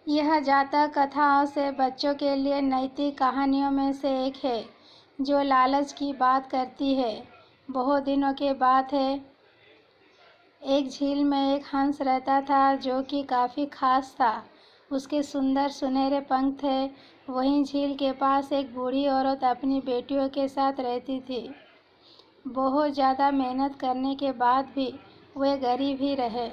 यह जातक कथाओं से बच्चों के लिए नैतिक कहानियों में से एक है जो लालच की बात करती है। बहुत दिनों की बात है, एक झील में एक हंस रहता था जो कि काफ़ी खास था। उसके सुंदर सुनहरे पंख थे। वहीं झील के पास एक बूढ़ी औरत अपनी बेटियों के साथ रहती थी। बहुत ज़्यादा मेहनत करने के बाद भी वे गरीब ही रहे।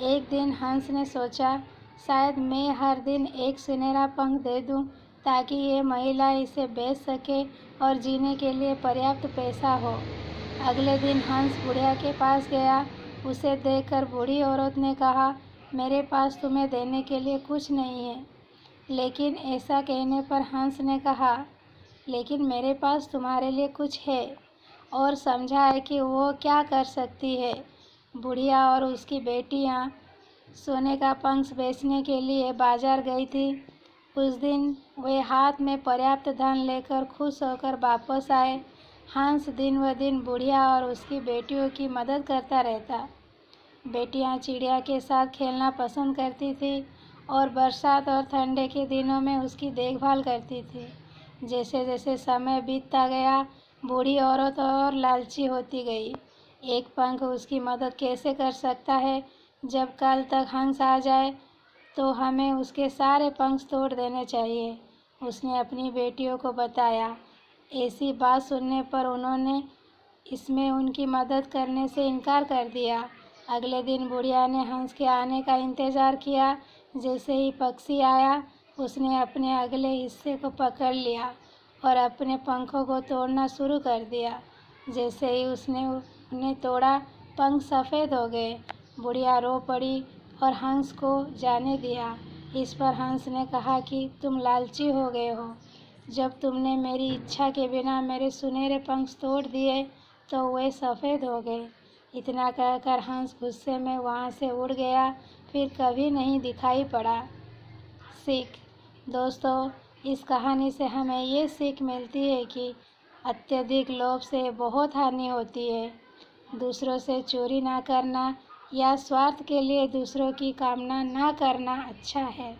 एक दिन हंस ने सोचा, शायद मैं हर दिन एक सुनहरा पंख दे दूं ताकि ये महिला इसे बेच सके और जीने के लिए पर्याप्त पैसा हो। अगले दिन हंस बुढ़िया के पास गया। उसे देखकर बूढ़ी औरत ने कहा, मेरे पास तुम्हें देने के लिए कुछ नहीं है। लेकिन ऐसा कहने पर हंस ने कहा, लेकिन मेरे पास तुम्हारे लिए कुछ है, और समझा है कि वो क्या कर सकती है। बुढ़िया और उसकी बेटियां सोने का पंख बेचने के लिए बाजार गई थी। उस दिन वे हाथ में पर्याप्त धन लेकर खुश होकर वापस आए। हंस दिन व दिन बुढ़िया और उसकी बेटियों की मदद करता रहता। बेटियां चिड़िया के साथ खेलना पसंद करती थी और बरसात और ठंडे के दिनों में उसकी देखभाल करती थी। जैसे जैसे समय बीतता गया, बूढ़ी औरत और लालची होती गई। एक पंख उसकी मदद कैसे कर सकता है? जब कल तक हंस आ जाए तो हमें उसके सारे पंख तोड़ देने चाहिए, उसने अपनी बेटियों को बताया। ऐसी बात सुनने पर उन्होंने इसमें उनकी मदद करने से इनकार कर दिया। अगले दिन बुढ़िया ने हंस के आने का इंतज़ार किया। जैसे ही पक्षी आया, उसने अपने अगले हिस्से को पकड़ लिया और अपने पंखों को तोड़ना शुरू कर दिया। जैसे ही उसने उन्हें तोड़ा, पंख सफ़ेद हो गए। बुढ़िया रो पड़ी और हंस को जाने दिया। इस पर हंस ने कहा कि तुम लालची हो गए हो। जब तुमने मेरी इच्छा के बिना मेरे सुनहरे पंख तोड़ दिए तो वे सफ़ेद हो गए। इतना कहकर हंस गुस्से में वहाँ से उड़ गया, फिर कभी नहीं दिखाई पड़ा। सीख। दोस्तों, इस कहानी से हमें ये सीख मिलती है कि अत्यधिक लोभ से बहुत हानि होती है। दूसरों से चोरी ना करना या स्वार्थ के लिए दूसरों की कामना ना करना अच्छा है।